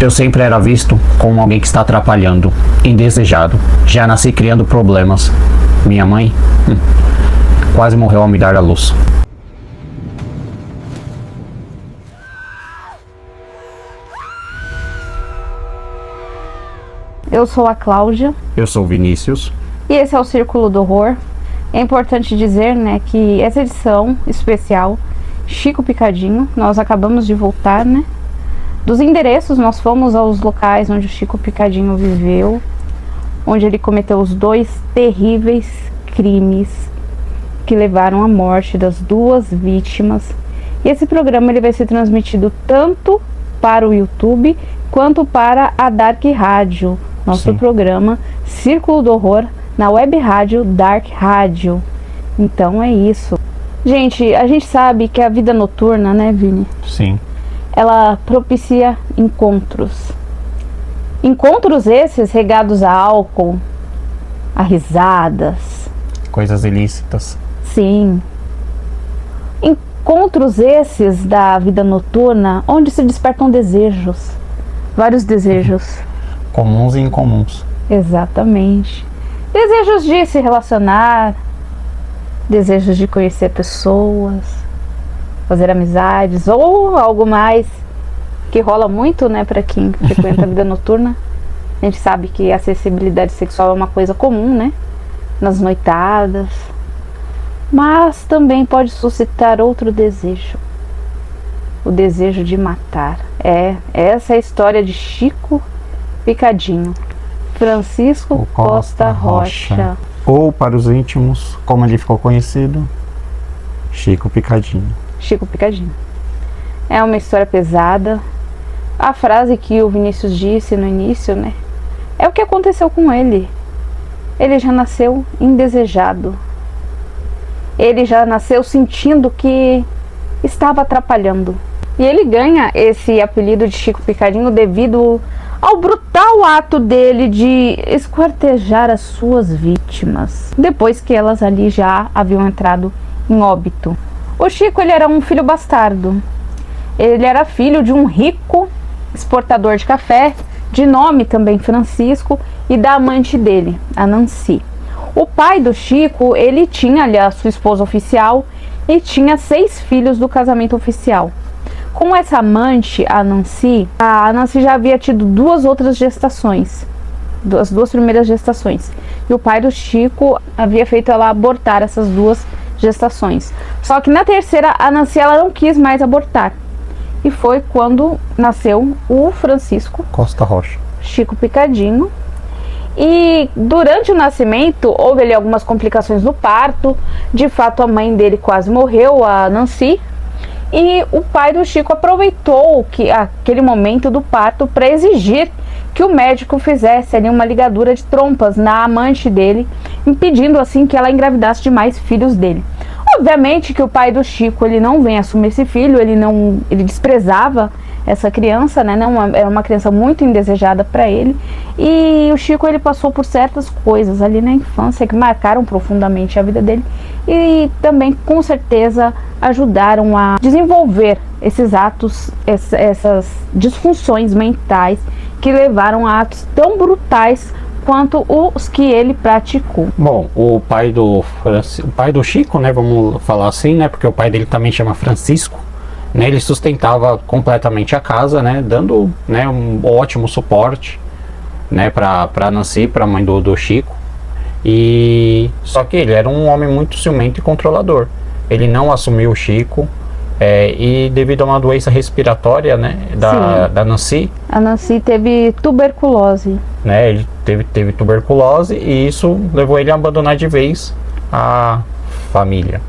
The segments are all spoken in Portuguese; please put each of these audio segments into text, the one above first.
Eu sempre era visto como alguém que está atrapalhando, indesejado. Já nasci criando problemas. Minha mãe quase morreu ao me dar a luz. Eu sou a Cláudia. Eu sou o Vinícius. E esse é o Círculo do Horror. É importante dizer, né, que essa edição especial, Chico Picadinho, nós acabamos de voltar, né? Dos endereços, nós fomos aos locais onde o Chico Picadinho viveu, onde ele cometeu os 2 terríveis crimes que levaram à morte das 2 vítimas. E esse programa ele vai ser transmitido tanto para o YouTube quanto para a Dark Rádio, nosso programa Círculo do Horror na web rádio Dark Rádio. Então é isso. Gente, a gente sabe que a vida noturna, né, Vini? Sim. Ela propicia encontros. Encontros esses regados a álcool, a risadas. Coisas ilícitas. Sim. Encontros esses da vida noturna onde se despertam desejos. Vários desejos. Comuns e incomuns. Exatamente. Desejos de se relacionar, desejos de conhecer pessoas, fazer amizades ou algo mais que rola muito, né, para quem frequenta a vida noturna. A gente sabe que a acessibilidade sexual é uma coisa comum, né, nas noitadas, mas também pode suscitar outro desejo, o desejo de matar. Essa é a história de Chico Picadinho, Francisco Costa Rocha. Ou, para os íntimos, como ele ficou conhecido, Chico Picadinho. Chico Picadinho. É uma história pesada. A frase que o Vinícius disse no início, né? É o que aconteceu com ele. Ele já nasceu indesejado. Ele já nasceu sentindo que estava atrapalhando. E ele ganha esse apelido de Chico Picadinho devido ao brutal ato dele de esquartejar as suas vítimas, depois que elas ali já haviam entrado em óbito. O Chico, ele era um filho bastardo. Ele era filho de um rico exportador de café, de nome também Francisco, e da amante dele, a Nancy. O pai do Chico, ele tinha ali a sua esposa oficial e tinha 6 filhos do casamento oficial. Com essa amante, a Nancy já havia tido 2 outras gestações, as 2 primeiras gestações. E o pai do Chico havia feito ela abortar essas 2 gestações. Só que na terceira, a Nancy ela não quis mais abortar. E foi quando nasceu o Francisco Costa Rocha, Chico Picadinho. E durante o nascimento houve ali algumas complicações no parto. De fato, a mãe dele quase morreu, a Nancy. E o pai do Chico aproveitou aquele momento do parto para exigir que o médico fizesse ali uma ligadura de trompas na amante dele, impedindo assim que ela engravidasse de mais filhos dele. Obviamente que o pai do Chico ele não vem assumir esse filho, ele desprezava essa criança, né? Era uma criança muito indesejada para ele. E o Chico ele passou por certas coisas ali na infância que marcaram profundamente a vida dele e também com certeza ajudaram a desenvolver esses atos, essas disfunções mentais que levaram a atos tão brutais quanto os que ele praticou. Bom, o pai do Chico, né, vamos falar assim, né, porque o pai dele também chama Francisco, né, ele sustentava completamente a casa, né, dando, né, um ótimo suporte, né, para Nancy, para a mãe do Chico. E só que ele era um homem muito ciumento e controlador. Ele não assumiu o Chico. E devido a uma doença respiratória, né, da Nancy, a Nancy teve tuberculose, né, ele teve tuberculose e isso levou ele a abandonar de vez a família.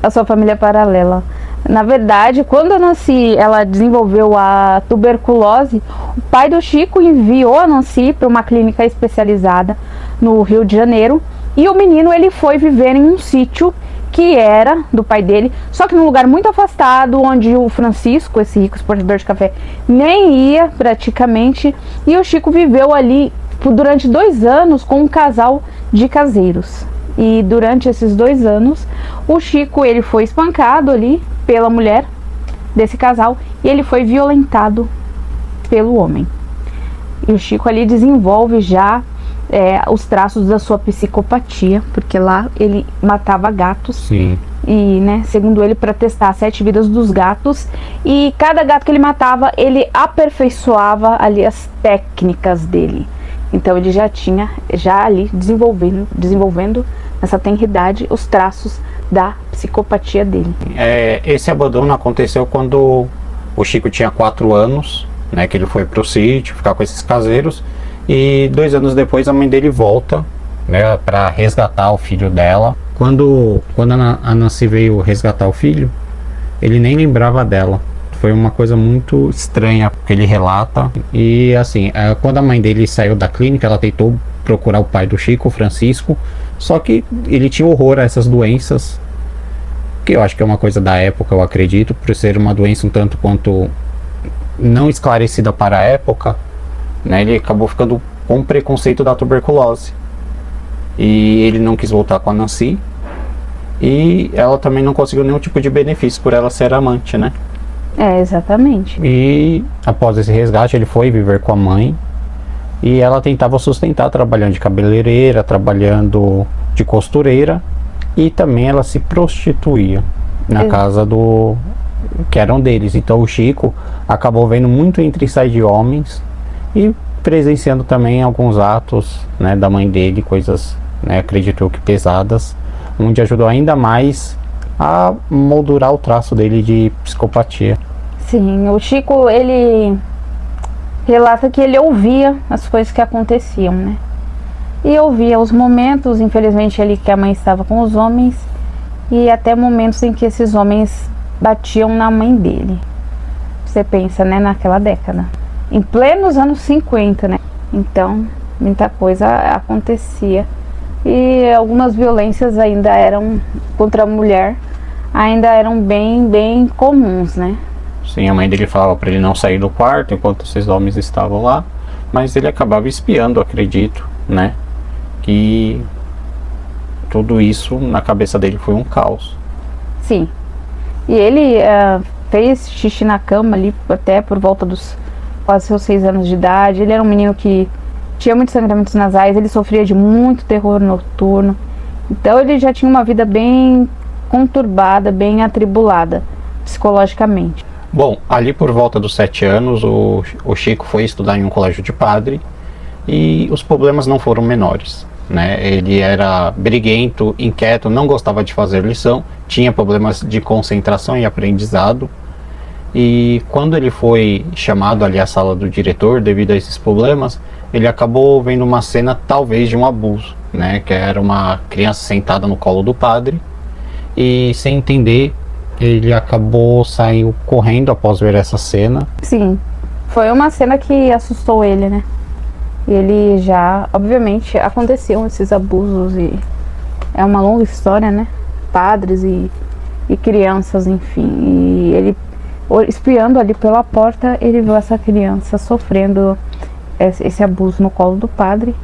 A sua família paralela. Na verdade, quando a Nancy ela desenvolveu a tuberculose, o pai do Chico enviou a Nancy para uma clínica especializada no Rio de Janeiro e o menino ele foi viver em um sítio que era do pai dele, só que num lugar muito afastado, onde o Francisco, esse rico exportador de café, nem ia praticamente, e o Chico viveu ali durante 2 anos com um casal de caseiros. E durante esses 2 anos, o Chico ele foi espancado ali pela mulher desse casal e ele foi violentado pelo homem. E o Chico ali desenvolve já os traços da sua psicopatia, porque lá ele matava gatos. Sim. E, né, segundo ele, para testar as 7 vidas dos gatos. E cada gato que ele matava, ele aperfeiçoava ali as técnicas dele. Então ele já tinha, ali desenvolvendo nessa tenridade os traços da psicopatia dele. Esse abandono aconteceu quando o Chico tinha 4 anos, né, que ele foi pro sítio ficar com esses caseiros, e 2 anos depois a mãe dele volta, né, para resgatar o filho dela. Quando a Nancy veio resgatar o filho, ele nem lembrava dela. Foi uma coisa muito estranha que ele relata. E assim, quando a mãe dele saiu da clínica, ela tentou procurar o pai do Chico, o Francisco, só que ele tinha horror a essas doenças, que eu acho que é uma coisa da época, eu acredito, por ser uma doença um tanto quanto não esclarecida para a época, né, ele acabou ficando com preconceito da tuberculose. E ele não quis voltar com a Nancy, e ela também não conseguiu nenhum tipo de benefício por ela ser amante, né? Exatamente. E após esse resgate ele foi viver com a mãe, e ela tentava sustentar trabalhando de cabeleireira, trabalhando de costureira, e também ela se prostituía na casa que eram deles. Então o Chico acabou vendo muito entre e sai de homens e presenciando também alguns atos, né, da mãe dele, coisas, né, acredito eu que pesadas, onde ajudou ainda mais a moldurar o traço dele de psicopatia. Sim, o Chico, ele relata que ele ouvia as coisas que aconteciam, né? E ouvia os momentos, infelizmente, ali que a mãe estava com os homens, e até momentos em que esses homens batiam na mãe dele. Você pensa, né, naquela década, em plenos anos 50, né? Então, muita coisa acontecia. E algumas violências ainda eram contra a mulher, ainda eram bem comuns, né? Sim, a mãe dele falava para ele não sair do quarto enquanto esses homens estavam lá, mas ele acabava espiando, acredito, né? Que tudo isso na cabeça dele foi um caos. Sim. E ele fez xixi na cama ali até por volta dos quase seus 6 anos de idade. Ele era um menino que tinha muitos sangramentos nasais, ele sofria de muito terror noturno. Então ele já tinha uma vida bem conturbada, bem atribulada psicologicamente. Bom, ali por volta dos 7 anos, o Chico foi estudar em um colégio de padre, e os problemas não foram menores, né? Ele era briguento, inquieto, não gostava de fazer lição, tinha problemas de concentração e aprendizado. E quando ele foi chamado ali à sala do diretor devido a esses problemas, ele acabou vendo uma cena talvez de um abuso, né? Que era uma criança sentada no colo do padre, e sem entender, ele acabou saindo correndo após ver essa cena. Sim, foi uma cena que assustou ele, né? E ele já, obviamente, aconteciam esses abusos, e é uma longa história, né? Padres e crianças, enfim. E ele, espiando ali pela porta, ele viu essa criança sofrendo esse abuso no colo do padre,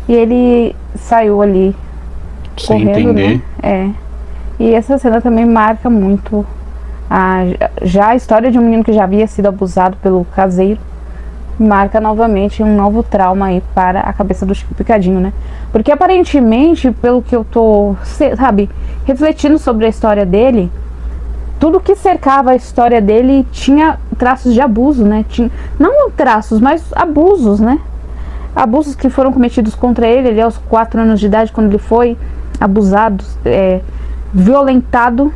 e ele saiu ali sem correndo, entender, né? E essa cena também marca muito já a história de um menino que já havia sido abusado pelo caseiro. Marca novamente um novo trauma aí para a cabeça do Chico Picadinho, né? Porque aparentemente, pelo que eu tô, refletindo sobre a história dele, tudo que cercava a história dele tinha traços de abuso, né? Não traços, mas abusos, né? Abusos que foram cometidos contra ele aos 4 anos de idade, quando ele foi abusado, violentado,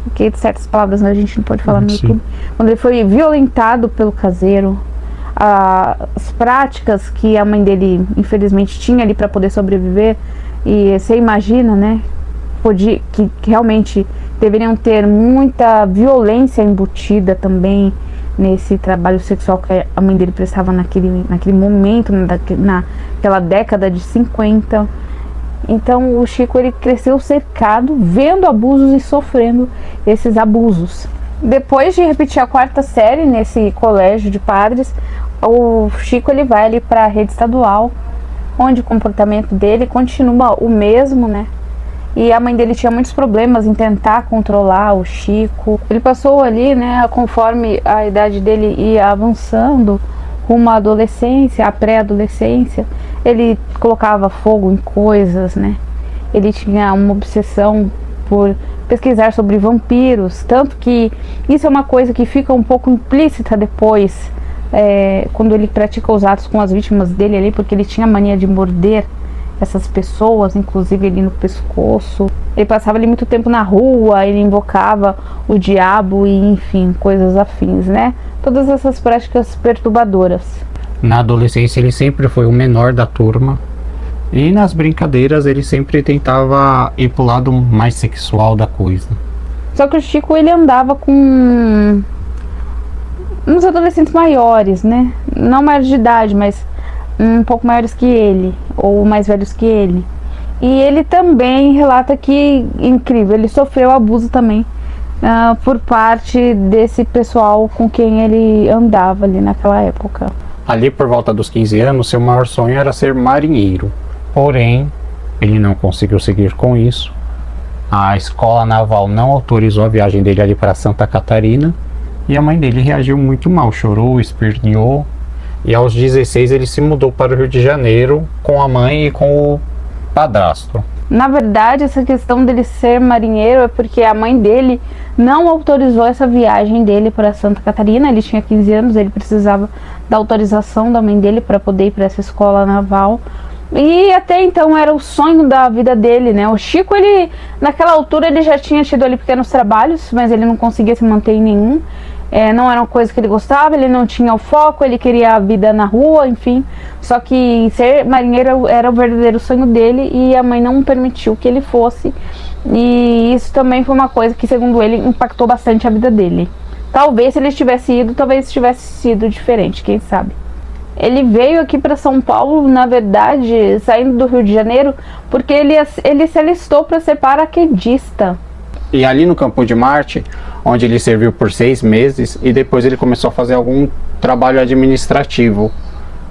porque certas palavras, né, a gente não pode falar no YouTube. Quando ele foi violentado pelo caseiro, as práticas que a mãe dele infelizmente tinha ali para poder sobreviver, e você imagina, né, que realmente deveriam ter muita violência embutida também nesse trabalho sexual que a mãe dele prestava naquele momento, naquela década de 50. Então o Chico, ele cresceu cercado, vendo abusos e sofrendo esses abusos. Depois de repetir a 4ª série nesse colégio de padres, o Chico, ele vai ali para a rede estadual, onde o comportamento dele continua o mesmo, né? E a mãe dele tinha muitos problemas em tentar controlar o Chico. Ele passou ali, né, conforme a idade dele ia avançando, rumo à adolescência, à pré-adolescência, ele colocava fogo em coisas, né? Ele tinha uma obsessão por pesquisar sobre vampiros, tanto que isso é uma coisa que fica um pouco implícita depois, quando ele pratica os atos com as vítimas dele ali, porque ele tinha a mania de morder essas pessoas, inclusive ali no pescoço. Ele passava ali muito tempo na rua, ele invocava o diabo e enfim, coisas afins, né? Todas essas práticas perturbadoras. Na adolescência ele sempre foi o menor da turma. E nas brincadeiras ele sempre tentava ir pro lado mais sexual da coisa. Só que o Chico, ele andava com uns adolescentes maiores, né? Não maiores de idade, mas um pouco maiores que ele, ou mais velhos que ele. E ele também relata que, incrível, ele sofreu abuso também por parte desse pessoal com quem ele andava ali naquela época. Ali por volta dos 15 anos, seu maior sonho era ser marinheiro. Porém, ele não conseguiu seguir com isso. A escola naval não autorizou a viagem dele ali para Santa Catarina. E a mãe dele reagiu muito mal, chorou, esperneou. E aos 16 ele se mudou para o Rio de Janeiro com a mãe e com o padrasto. Na verdade, essa questão dele ser marinheiro é porque a mãe dele não autorizou essa viagem dele para Santa Catarina. Ele tinha 15 anos, ele precisava da autorização da mãe dele para poder ir para essa escola naval. E até então era o sonho da vida dele, né? O Chico, ele, naquela altura, ele já tinha tido ali pequenos trabalhos, mas ele não conseguia se manter em nenhum. Não era uma coisa que ele gostava, ele não tinha o foco, ele queria a vida na rua, enfim. Só que ser marinheiro era o verdadeiro sonho dele e a mãe não permitiu que ele fosse. E isso também foi uma coisa que, segundo ele, impactou bastante a vida dele. Talvez se ele tivesse ido, talvez tivesse sido diferente, quem sabe. Ele veio aqui para São Paulo, na verdade, saindo do Rio de Janeiro, porque ele se alistou para ser paraquedista. E ali no Campo de Marte, onde ele serviu por 6 meses, e depois ele começou a fazer algum trabalho administrativo,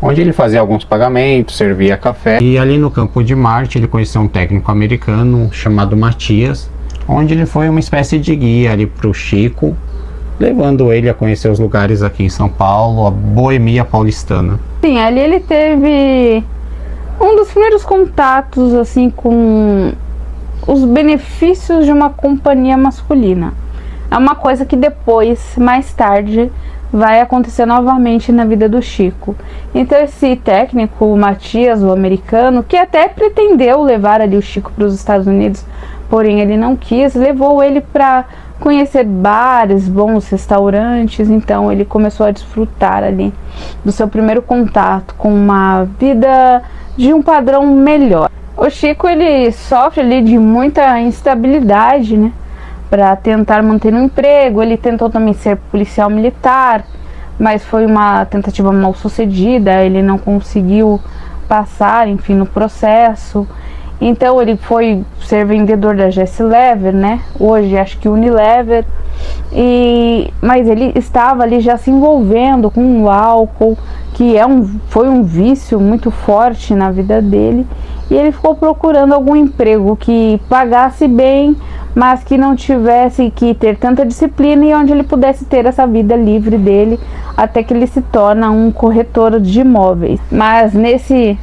onde ele fazia alguns pagamentos, servia café. E ali no Campo de Marte ele conheceu um técnico americano chamado Matias, onde ele foi uma espécie de guia ali para o Chico, levando ele a conhecer os lugares aqui em São Paulo, a boemia paulistana. Sim, ali ele teve um dos primeiros contatos assim com os benefícios de uma companhia masculina. É uma coisa que depois, mais tarde, vai acontecer novamente na vida do Chico. Então esse técnico, o Matias, o americano, que até pretendeu levar ali o Chico para os Estados Unidos, porém ele não quis, levou ele para conhecer bares, bons restaurantes. Então ele começou a desfrutar ali do seu primeiro contato com uma vida de um padrão melhor. O Chico, ele sofre ali de muita instabilidade, né, para tentar manter um emprego. Ele tentou também ser policial militar, mas foi uma tentativa mal sucedida, ele não conseguiu passar, enfim, no processo. Então ele foi ser vendedor da Geslever, né? Hoje acho que Unilever. Mas ele estava ali já se envolvendo com o álcool, que foi um vício muito forte na vida dele. E ele ficou procurando algum emprego que pagasse bem, mas que não tivesse que ter tanta disciplina e onde ele pudesse ter essa vida livre dele, até que ele se torna um corretor de imóveis. Mas nesse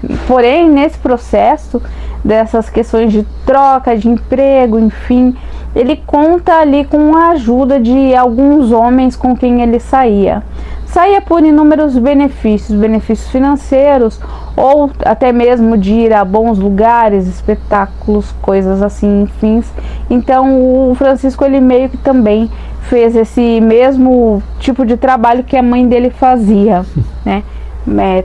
processo dessas questões de troca de emprego, enfim, ele conta ali com a ajuda de alguns homens com quem ele saía por inúmeros benefícios financeiros, ou até mesmo de ir a bons lugares, espetáculos, coisas assim, enfim. Então o Francisco, ele meio que também fez esse mesmo tipo de trabalho que a mãe dele fazia, né?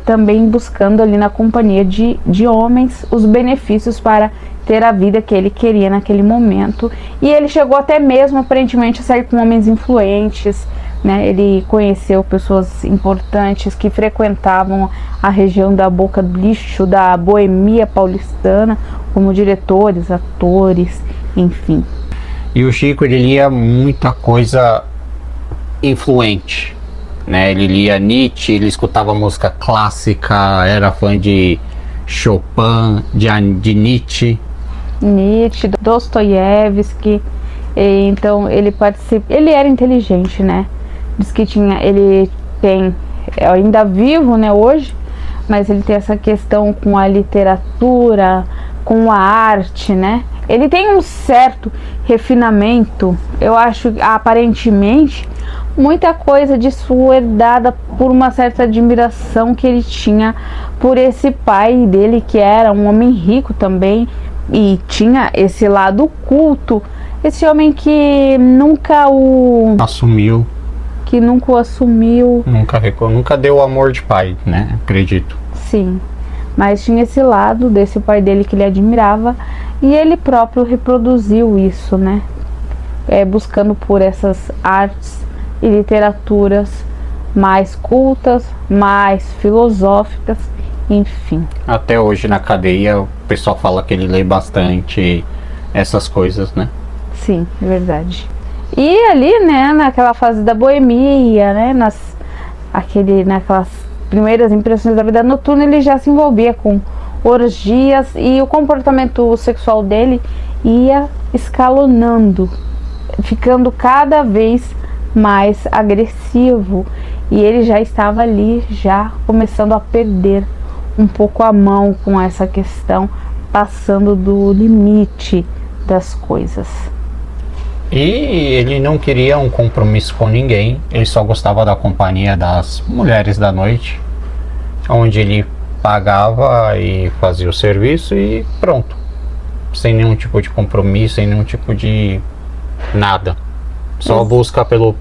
Também buscando ali na companhia de homens os benefícios para ter a vida que ele queria naquele momento. E ele chegou até mesmo, aparentemente, a sair com homens influentes, né? Ele conheceu pessoas importantes que frequentavam a região da Boca do Lixo, da boemia paulistana, como diretores, atores, enfim. E o Chico, ele lia muita coisa influente, né? Ele lia Nietzsche, ele escutava música clássica, era fã de Chopin, de Nietzsche, Dostoiévski. Então ele era inteligente, né? Diz que ele tem é ainda vivo, né, hoje, mas ele tem essa questão com a literatura, com a arte, né? Ele tem um certo refinamento, eu acho, aparentemente, muita coisa disso herdada por uma certa admiração que ele tinha por esse pai dele, que era um homem rico também, e tinha esse lado culto, esse homem que nunca o assumiu, nunca deu o amor de pai, né? Acredito. Sim, mas tinha esse lado desse pai dele que ele admirava, e ele próprio reproduziu isso, né? Buscando por essas artes e literaturas mais cultas, mais filosóficas, enfim. Até hoje na cadeia o pessoal fala que ele lê bastante essas coisas, né? Sim, é verdade. E ali, né, naquela fase da boemia, né, naquelas primeiras impressões da vida noturna, ele já se envolvia com orgias, e o comportamento sexual dele ia escalonando, ficando cada vez mais agressivo, e ele já estava ali, já começando a perder um pouco a mão com essa questão, passando do limite das coisas. E ele não queria um compromisso com ninguém, ele só gostava da companhia das mulheres da noite, onde ele pagava e fazia o serviço e pronto, sem nenhum tipo de compromisso, sem nenhum tipo de nada, só busca pelo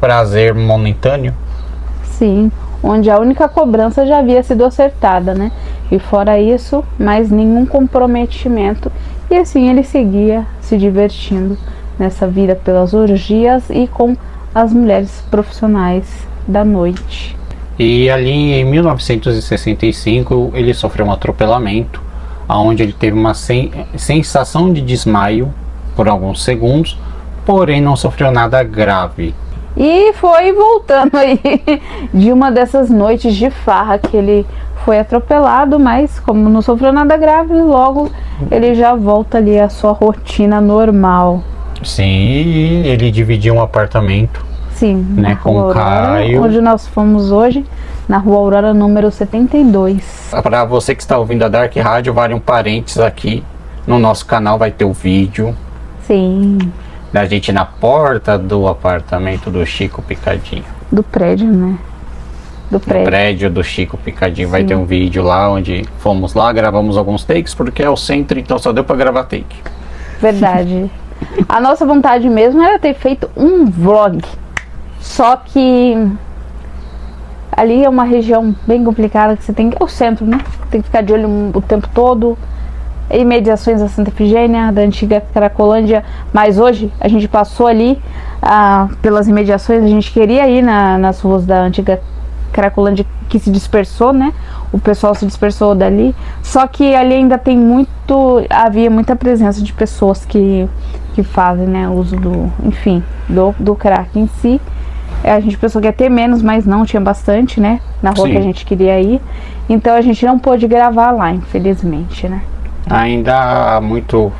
prazer momentâneo. Sim, onde a única cobrança já havia sido acertada, né? E fora isso, mais nenhum comprometimento, e assim ele seguia se divertindo nessa vida pelas orgias e com as mulheres profissionais da noite. E ali em 1965 ele sofreu um atropelamento, onde ele teve uma sensação de desmaio por alguns segundos, porém não sofreu nada grave. E foi voltando aí de uma dessas noites de farra que ele foi atropelado, mas como não sofreu nada grave, logo ele já volta ali à sua rotina normal. Sim, e ele dividia um apartamento. Sim, né, com o Caio. Onde nós fomos hoje, na Rua Aurora, número 72. Para você que está ouvindo a Dark Rádio, vale um parênteses aqui. No nosso canal vai ter o vídeo. Sim. Da gente na porta do apartamento do Chico Picadinho. Do prédio, né? Do prédio do Chico Picadinho. Sim. Vai ter um vídeo lá onde fomos lá, gravamos alguns takes, porque é o centro, então só deu para gravar take. Verdade. A nossa vontade mesmo era ter feito um vlog. Só que ali é uma região bem complicada, que você tem que... É o centro, né? Tem que ficar de olho o tempo todo. Imediações da Santa Efigênia, da antiga Cracolândia. Mas hoje a gente passou ali pelas imediações. A gente queria ir nas ruas da antiga Cracolândia, que se dispersou, né? O pessoal se dispersou dali. Só que ali ainda tem havia muita presença de pessoas que fazem, né, uso do crack em si. A gente pensou que ia ter menos, mas não, tinha bastante, né? Na rua. Sim. Que a gente queria ir. Então a gente não pôde gravar lá, infelizmente, né? Ainda há muito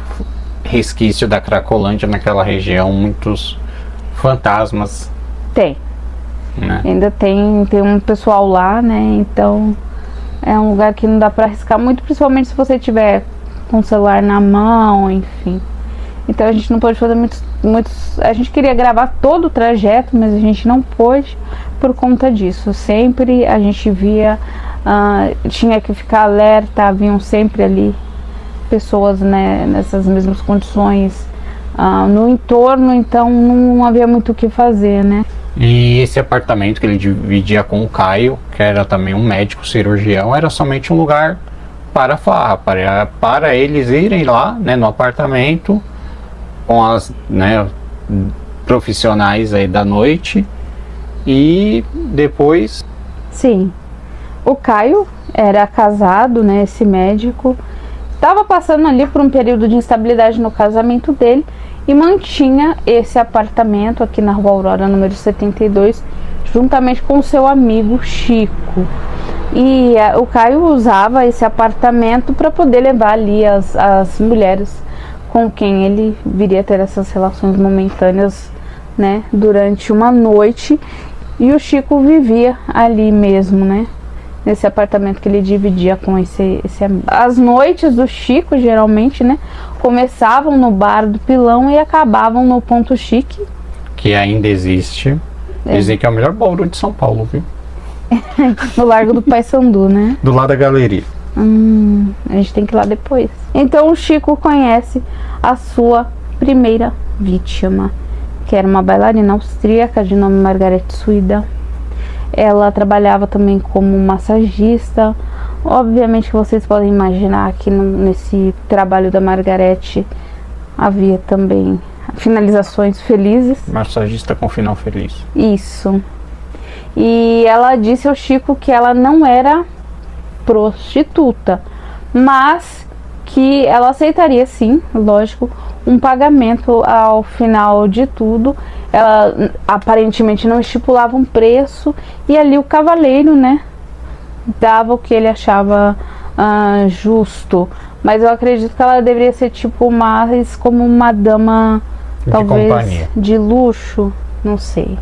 resquício da Cracolândia naquela região, muitos fantasmas. Tem. Né? Ainda tem um pessoal lá, né? Então é um lugar que não dá pra arriscar muito, principalmente se você tiver com o celular na mão, enfim. Então a gente não pôde fazer muitos. A gente queria gravar todo o trajeto, mas a gente não pôde por conta disso. Sempre a gente via, tinha que ficar alerta, haviam sempre ali pessoas, né, nessas mesmas condições no entorno, então não havia muito o que fazer, né? E esse apartamento que ele dividia com o Caio, que era também um médico cirurgião, era somente um lugar para farra, para eles irem lá, né, no apartamento com as, né, profissionais aí da noite e depois... Sim, o Caio era casado, né, esse médico, estava passando ali por um período de instabilidade no casamento dele e mantinha esse apartamento aqui na Rua Aurora, número 72, juntamente com o seu amigo Chico. E o Caio usava esse apartamento para poder levar ali as mulheres com quem ele viria ter essas relações momentâneas, né, durante uma noite. E o Chico vivia ali mesmo, né? Nesse apartamento que ele dividia com esse amigo. As noites do Chico, geralmente, né? Começavam no bar do Pilão e acabavam no Ponto Chique. Que ainda existe. Dizem que é o melhor ballroom de São Paulo, viu? No Largo do Paissandu, né? Do lado da galeria. A gente tem que ir lá depois. Então o Chico conhece a sua primeira vítima, que era uma bailarina austríaca de nome Margarete Suida. Ela trabalhava também como massagista. Obviamente que vocês podem imaginar que nesse trabalho da Margarete havia também finalizações felizes. Massagista com final feliz. Isso. E ela disse ao Chico que ela não era prostituta, mas que ela aceitaria sim, lógico, um pagamento ao final de tudo. Ela aparentemente não estipulava um preço e ali o cavaleiro, né, dava o que ele achava justo. Mas eu acredito que ela deveria ser tipo mais como uma dama talvez companhia, de luxo, não sei,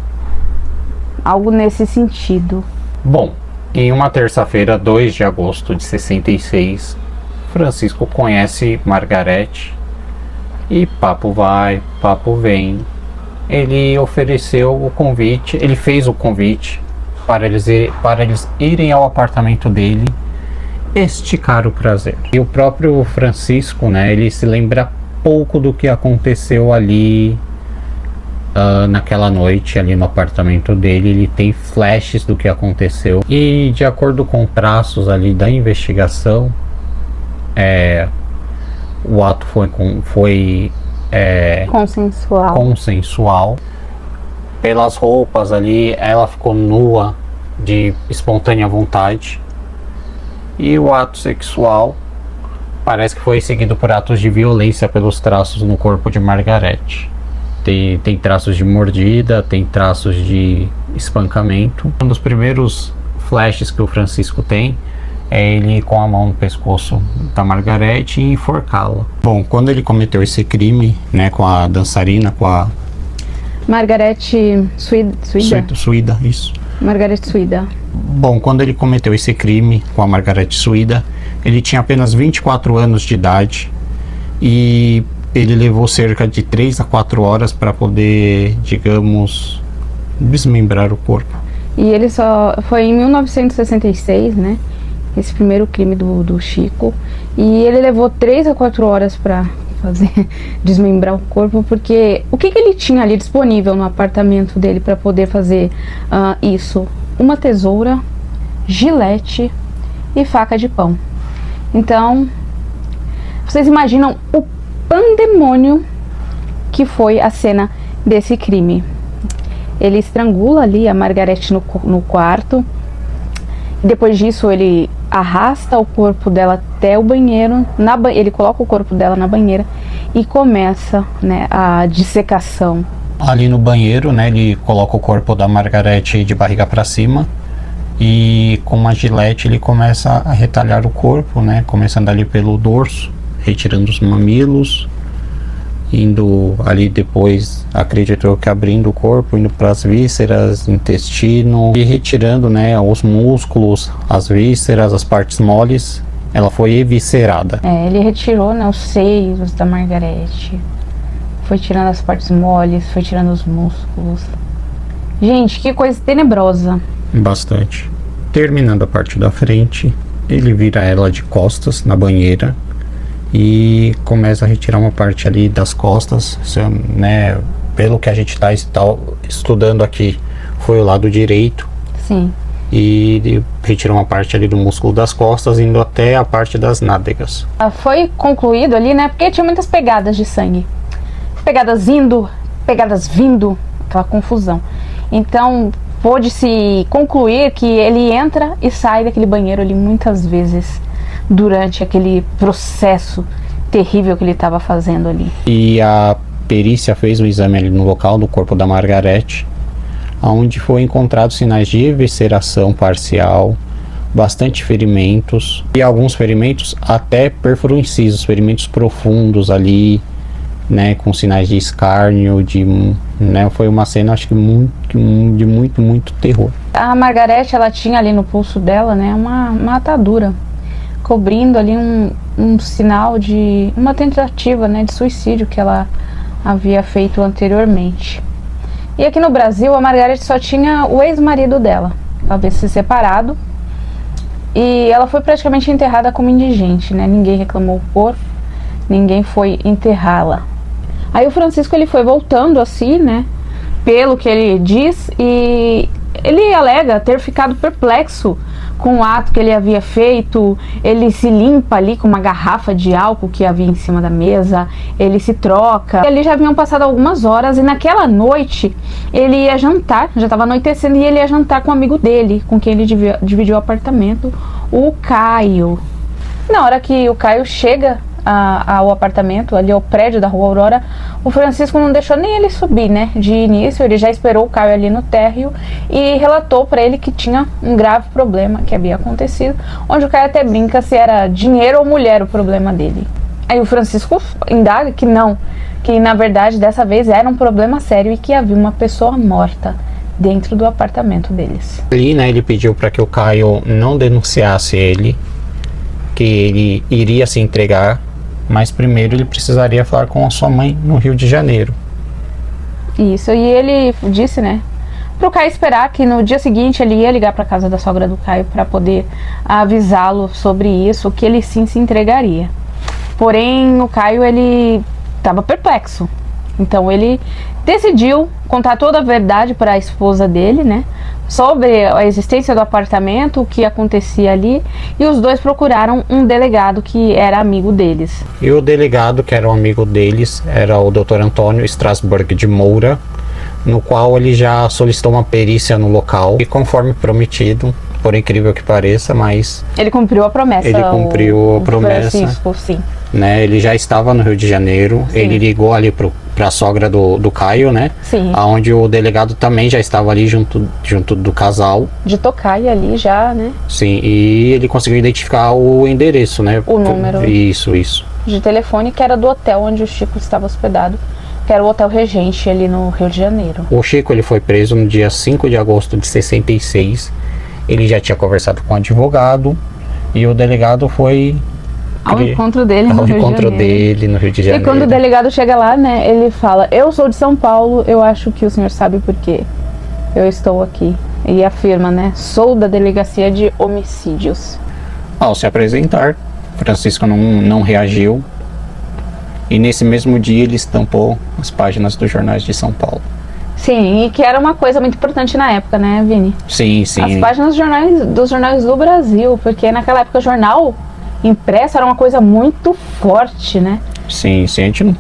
algo nesse sentido. Bom, em uma terça-feira, 2 de agosto de 66, Francisco conhece Margarete e papo vai, papo vem. Ele ofereceu o convite, ele fez o convite para eles irem ao apartamento dele esticar o prazer. E o próprio Francisco, né, ele se lembra pouco do que aconteceu ali naquela noite ali no apartamento dele. Ele tem flashes do que aconteceu e, de acordo com traços ali da investigação, o ato foi consensual. Pelas roupas ali, ela ficou nua de espontânea vontade, e o ato sexual parece que foi seguido por atos de violência pelos traços no corpo de Margarete. Tem traços de mordida, tem traços de espancamento. Um dos primeiros flashes que o Francisco tem é ele com a mão no pescoço da Margarete e enforcá-la. Bom, quando ele cometeu esse crime, né, com a dançarina, com a Margarete Suida, isso. Margarete Suida. Bom, quando ele cometeu esse crime com a Margarete Suida, ele tinha apenas 24 anos de idade e ele levou cerca de 3 a 4 horas para poder, digamos, desmembrar o corpo. E ele só foi em 1966, né? Esse primeiro crime do Chico. E ele levou 3 a 4 horas para desmembrar o corpo, porque o que ele tinha ali disponível no apartamento dele para poder fazer isso? Uma tesoura, gilete e faca de pão. Então, vocês imaginam o pandemônio que foi a cena desse crime. Ele estrangula ali a Margarete no quarto. Depois disso, ele arrasta o corpo dela até o banheiro. Ele coloca o corpo dela na banheira e começa, né, a dissecação. Ali no banheiro, né, ele coloca o corpo da Margarete de barriga para cima e com uma gilete ele começa a retalhar o corpo, né, começando ali pelo dorso, retirando os mamilos, indo ali depois, acredito eu, que abrindo o corpo, indo para as vísceras, intestino e retirando, né, os músculos, as vísceras, as partes moles. Ela foi eviscerada. Ele retirou, né, os seios da Margarete, foi tirando as partes moles, foi tirando os músculos. Gente, que coisa tenebrosa. Bastante. Terminando a parte da frente, ele vira ela de costas na banheira e começa a retirar uma parte ali das costas, né? Pelo que a gente está estudando aqui, foi o lado direito. Sim. E retira uma parte ali do músculo das costas, indo até a parte das nádegas. Foi concluído ali, né? Porque tinha muitas pegadas de sangue. Pegadas indo, pegadas vindo, aquela confusão. Então, pôde-se concluir que ele entra e sai daquele banheiro ali muitas vezes durante aquele processo terrível que ele estava fazendo ali. E a perícia fez um exame ali no local do corpo da Margarete, onde foi encontrado sinais de evisceração parcial, bastante ferimentos e alguns ferimentos até perfuro-incisos, ferimentos profundos ali, né, com sinais de escárnio, de né? Foi uma cena, acho que de muito terror. A Margarete, ela tinha ali no pulso dela, né, uma atadura, cobrindo ali um sinal de uma tentativa, né, de suicídio que ela havia feito anteriormente. E aqui no Brasil, a Margarete só tinha o ex-marido dela. Ela havia se separado e ela foi praticamente enterrada como indigente, né? Ninguém reclamou o corpo, ninguém foi enterrá-la. Aí o Francisco, ele foi voltando assim, né, pelo que ele diz, e ele alega ter ficado perplexo com o ato que ele havia feito. Ele se limpa ali com uma garrafa de álcool que havia em cima da mesa, ele se troca. Ali já haviam passado algumas horas e naquela noite ele ia jantar, já estava anoitecendo, e ele ia jantar com um amigo dele, com quem ele dividiu o apartamento, o Caio. Na hora que o Caio chega ao apartamento, ali ao prédio da Rua Aurora, o Francisco não deixou nem ele subir, né? De início, ele já esperou o Caio ali no térreo e relatou para ele que tinha um grave problema que havia acontecido, onde o Caio até brinca se era dinheiro ou mulher o problema dele. Aí o Francisco indaga que não, que na verdade dessa vez era um problema sério e que havia uma pessoa morta dentro do apartamento deles. Ali, né, ele pediu para que o Caio não denunciasse ele, que ele iria se entregar, mas primeiro ele precisaria falar com a sua mãe no Rio de Janeiro. Isso, e ele disse, né, pro Caio esperar que no dia seguinte ele ia ligar para casa da sogra do Caio para poder avisá-lo sobre isso, que ele sim se entregaria. Porém, o Caio, ele estava perplexo. Então ele decidiu contar toda a verdade para a esposa dele, né, sobre a existência do apartamento, o que acontecia ali, e os dois procuraram um delegado que era amigo deles. E o delegado, que era um amigo deles, era o Dr. Antônio Strasburg de Moura, no qual ele já solicitou uma perícia no local, e conforme prometido, por incrível que pareça, mas ele cumpriu a promessa. Ele cumpriu a promessa. Francisco, sim. Né, ele já estava no Rio de Janeiro, sim. Ele ligou ali para a sogra do Caio, né? Sim. Onde o delegado também já estava ali junto do casal. De tocaia ali já, né? Sim, e ele conseguiu identificar o endereço, né? O número. Isso. De telefone, que era do hotel onde o Chico estava hospedado, que era o Hotel Regente ali no Rio de Janeiro. O Chico, ele foi preso no dia 5 de agosto de 66. Ele já tinha conversado com o advogado e o delegado foi ao encontro dele no Rio de Janeiro. E quando o delegado chega lá, né, ele fala: eu sou de São Paulo, eu acho que o senhor sabe por quê eu estou aqui. E afirma, né, sou da Delegacia de Homicídios. Ao se apresentar, Francisco não reagiu. E nesse mesmo dia ele estampou as páginas dos jornais de São Paulo. Sim, e que era uma coisa muito importante na época, né, Vini? Sim. As páginas dos jornais do Brasil, porque naquela época o jornal impresso era uma coisa muito forte, né? Sim, a gente não,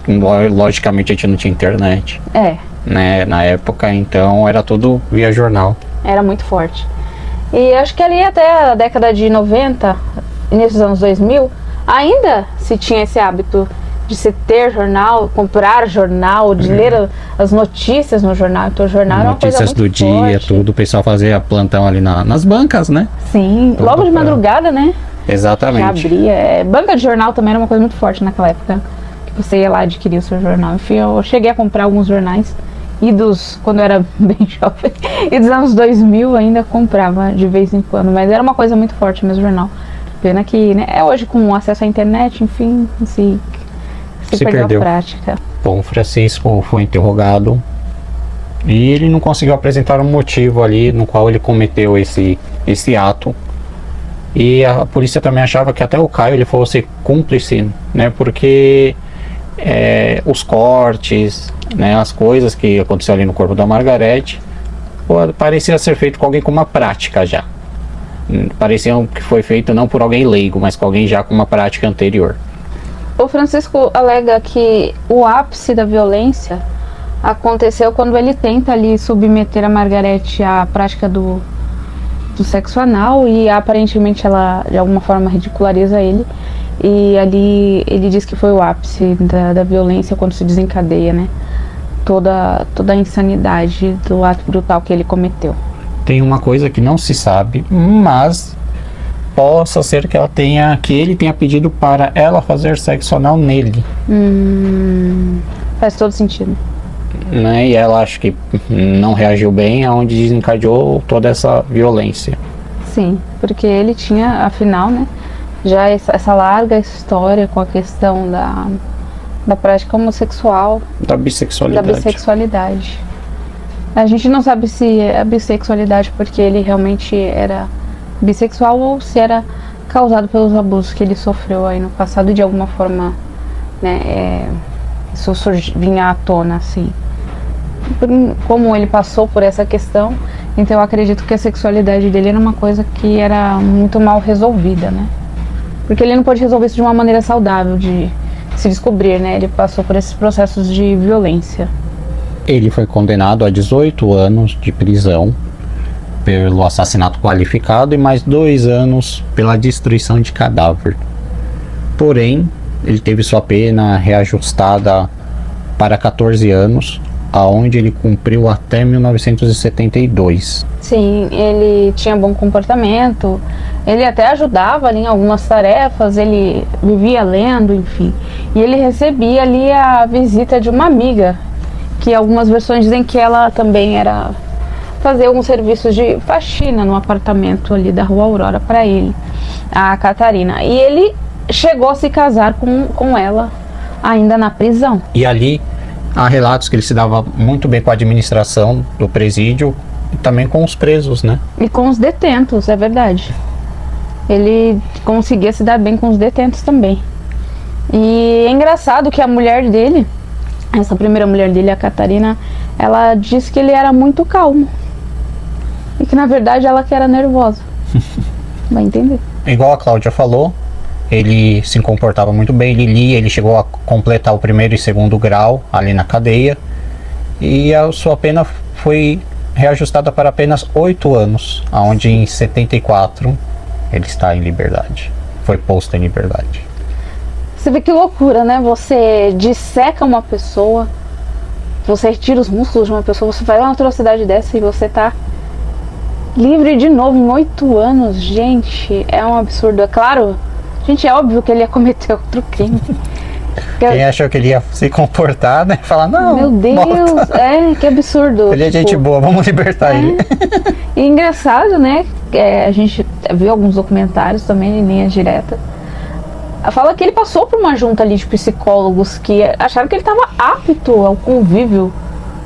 logicamente a gente não tinha internet. Né, na época, então era tudo via jornal. Era muito forte. E acho que ali até a década de 90, início dos anos 2000, ainda se tinha esse hábito de se ter jornal, comprar jornal, de ler as notícias no jornal. Então o jornal era uma coisa muito do dia, forte. Tudo, o pessoal fazia plantão ali nas bancas, né? Sim, tudo logo de madrugada, né? Exatamente. Já abria. Banca de jornal também era uma coisa muito forte naquela época, que você ia lá adquirir o seu jornal. Enfim, eu cheguei a comprar alguns jornais, e quando eu era bem jovem, e dos anos 2000 ainda comprava de vez em quando, mas era uma coisa muito forte mesmo o jornal. Pena que, né, hoje com acesso à internet, enfim, se perdeu a prática. Bom, Francisco foi interrogado e ele não conseguiu apresentar um motivo ali no qual ele cometeu esse ato. E a polícia também achava que até o Caio ele fosse cúmplice, né? Porque os cortes, né, as coisas que aconteceram ali no corpo da Margarete, parecia ser feito com alguém com uma prática já. Parecia que foi feito não por alguém leigo, mas com alguém já com uma prática anterior. O Francisco alega que o ápice da violência aconteceu quando ele tenta ali submeter a Margarete à prática do sexo anal, e aparentemente ela de alguma forma ridiculariza ele, e ali ele diz que foi o ápice da violência, quando se desencadeia, né, toda a insanidade do ato brutal que ele cometeu. Tem uma coisa que não se sabe, mas possa ser que ele tenha pedido para ela fazer sexo anal nele. Faz todo sentido. né? E ela acho que não reagiu bem, aonde desencadeou toda essa violência. Sim, porque ele tinha, afinal, né, já essa larga história com a questão da prática homossexual, Da bissexualidade. A gente não sabe se é bissexualidade porque ele realmente era bissexual ou se era causado pelos abusos que ele sofreu aí no passado e de alguma forma, né, isso vinha à tona, assim. Como ele passou por essa questão, então eu acredito que a sexualidade dele era uma coisa que era muito mal resolvida, né? Porque ele não pôde resolver isso de uma maneira saudável, de se descobrir, né? Ele passou por esses processos de violência. Ele foi condenado a 18 anos de prisão pelo assassinato qualificado e mais 2 anos pela destruição de cadáver. Porém, ele teve sua pena reajustada para 14 anos, aonde ele cumpriu até 1972. Sim, ele tinha bom comportamento, ele até ajudava ali em algumas tarefas, ele vivia lendo, enfim. E ele recebia ali a visita de uma amiga, que algumas versões dizem que ela também era fazer alguns serviços de faxina no apartamento ali da Rua Aurora para ele, a Catarina. E ele chegou a se casar com ela ainda na prisão. E ali há relatos que ele se dava muito bem com a administração do presídio e também com os presos, né? E com os detentos, é verdade. Ele conseguia se dar bem com os detentos também. E é engraçado que a mulher dele, essa primeira mulher dele, a Catarina, ela disse que ele era muito calmo. E que na verdade ela que era nervosa. Vai entender? Igual a Cláudia falou, ele se comportava muito bem, ele lia, ele chegou a completar o 1º e 2º grau ali na cadeia. E a sua pena foi reajustada para apenas 8 anos, onde em 74 ele está em liberdade. Foi posto em liberdade. Você vê que loucura, né? Você disseca uma pessoa, você retira os músculos de uma pessoa, você faz uma atrocidade dessa e você tá livre de novo em 8 anos. Gente, é um absurdo. É claro, gente, é óbvio que ele ia cometer outro crime. Quem achou que ele ia se comportar, né? Falar, não, meu Deus, volta. que absurdo. Ele é gente boa, vamos libertar ele. E engraçado, né? A gente viu alguns documentários também em linha direta. Fala que ele passou por uma junta ali de psicólogos que acharam que ele estava apto ao convívio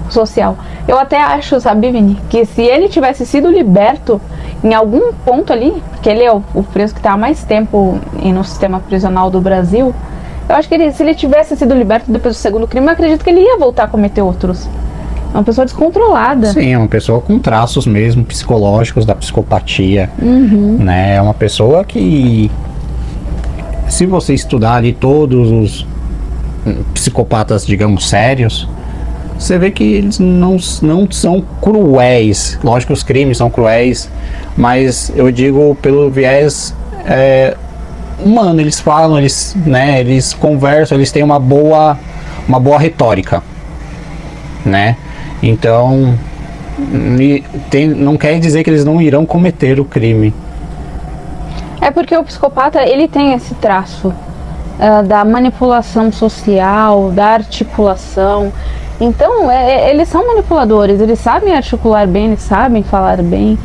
social. Eu até acho, sabe, Vini, que se ele tivesse sido liberto em algum ponto ali, porque ele é o preso que está há mais tempo no sistema prisional do Brasil, eu acho que se ele tivesse sido liberto depois do 2º crime, eu acredito que ele ia voltar a cometer outros. É uma pessoa descontrolada. Sim, é uma pessoa com traços mesmo psicológicos da psicopatia, né? É uma pessoa que, se você estudar ali todos os psicopatas, digamos, sérios, você vê que eles não são cruéis. Lógico que os crimes são cruéis, mas eu digo pelo viés humano. Eles falam, eles conversam, eles têm uma boa retórica, né? Então, não quer dizer que eles não irão cometer o crime. É porque o psicopata, ele tem esse traço da manipulação social, da articulação. Então, eles são manipuladores, eles sabem articular bem, eles sabem falar bem.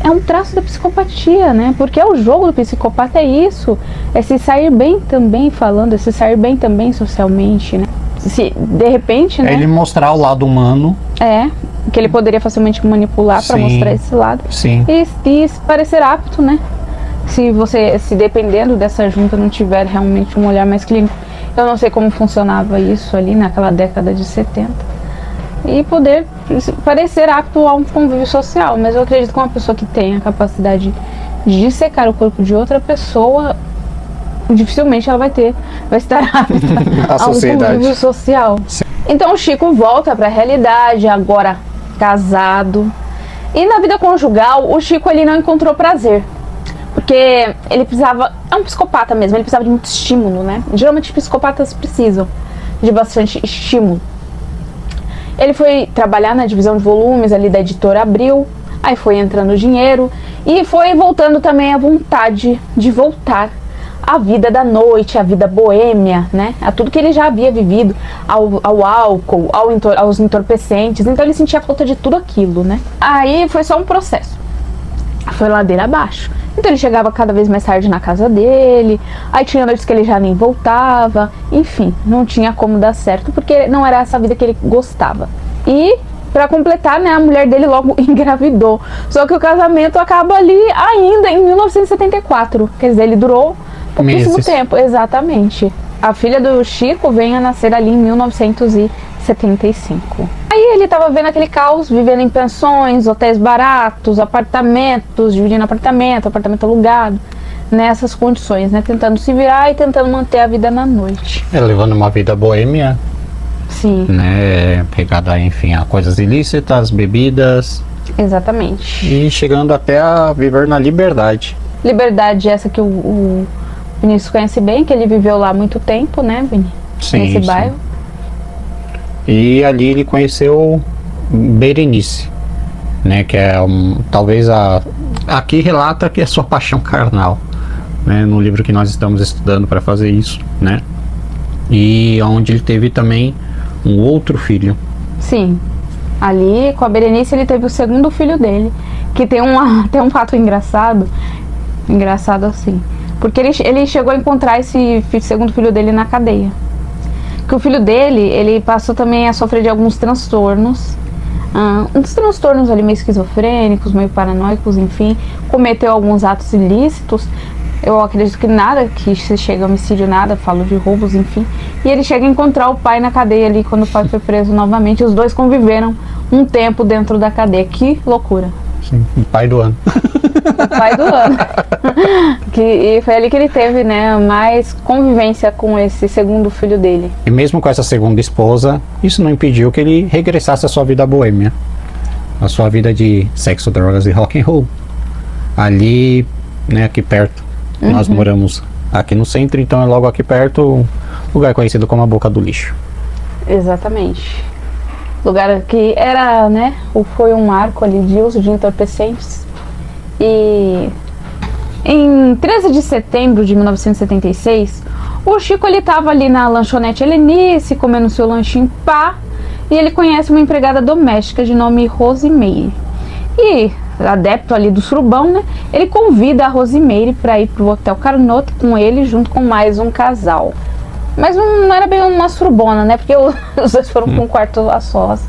É um traço da psicopatia, né? Porque o jogo do psicopata é isso, é se sair bem também falando, é se sair bem também socialmente, né? Se, de repente, né? É ele mostrar o lado humano. Que ele poderia facilmente manipular para mostrar esse lado. Sim. E parecer apto, né? Se dependendo dessa junta não tiver realmente um olhar mais clínico. Eu não sei como funcionava isso ali naquela década de 70. E poder parecer apto a um convívio social. Mas eu acredito que uma pessoa que tem a capacidade de dissecar o corpo de outra pessoa, dificilmente ela vai estar apta a um convívio social. Sim. Então o Chico volta para a realidade, agora casado. E na vida conjugal, o Chico ele não encontrou prazer. Porque ele precisava, é um psicopata mesmo, ele precisava de muito estímulo, né? Geralmente psicopatas precisam de bastante estímulo. Ele foi trabalhar na divisão de volumes ali da editora Abril, aí foi entrando dinheiro e foi voltando também a vontade de voltar à vida da noite, à vida boêmia, né? A tudo que ele já havia vivido, ao álcool, aos entorpecentes. Então ele sentia falta de tudo aquilo, né? Aí foi só um processo. Foi ladeira abaixo. Então ele chegava cada vez mais tarde na casa dele, aí tinha noites que ele já nem voltava, enfim, não tinha como dar certo, porque não era essa vida que ele gostava. E, pra completar, né, a mulher dele logo engravidou. Só que o casamento acaba ali ainda em 1974, quer dizer, ele durou pouquíssimo tempo, exatamente. A filha do Chico vem a nascer ali em 1975. Aí ele tava vendo aquele caos, vivendo em pensões, hotéis baratos, apartamentos, dividindo apartamento alugado, nessas condições, né? Tentando se virar e tentando manter a vida na noite. Levando uma vida boêmia. Sim. Né? Pegada, enfim, a coisas ilícitas, bebidas. Exatamente. E chegando até a viver na liberdade. Liberdade essa que o Vinícius conhece bem, que ele viveu lá há muito tempo, né, Vini? Sim, nesse bairro. E ali ele conheceu Berenice, né, que é talvez aqui relata que é sua paixão carnal, né, no livro que nós estamos estudando para fazer isso, né, e onde ele teve também um outro filho. Sim, ali com a Berenice ele teve o segundo filho dele, que tem até um fato engraçado assim, porque ele chegou a encontrar esse segundo filho dele na cadeia. Que o filho dele, ele passou também a sofrer de alguns transtornos, uns transtornos ali meio esquizofrênicos, meio paranoicos, enfim, cometeu alguns atos ilícitos. Eu acredito que nada que se chega a homicídio, nada, falo de roubos, enfim. E ele chega a encontrar o pai na cadeia ali, quando o pai foi preso novamente. Os dois conviveram um tempo dentro da cadeia. Que loucura. Sim, o pai do ano. O pai do ano. E foi ali que ele teve, né, mais convivência com esse segundo filho dele. E mesmo com essa segunda esposa, isso não impediu que ele regressasse à sua vida boêmia, a sua vida de sexo, drogas e rock and roll. Ali, né, aqui perto. Nós moramos aqui no centro, então é logo aqui perto, lugar conhecido como a Boca do Lixo. Exatamente. Lugar que era, né, foi um marco ali de uso de entorpecentes. E em 13 de setembro de 1976, o Chico ele estava ali na lanchonete Helenice, comendo seu lanchinho pá, e ele conhece uma empregada doméstica de nome Rosimeire. E, adepto ali do surubão, né, ele convida a Rosimeire para ir pro Hotel Carnot com ele, junto com mais um casal. Mas não era bem uma surubona, né, porque os dois foram para um quarto a sós.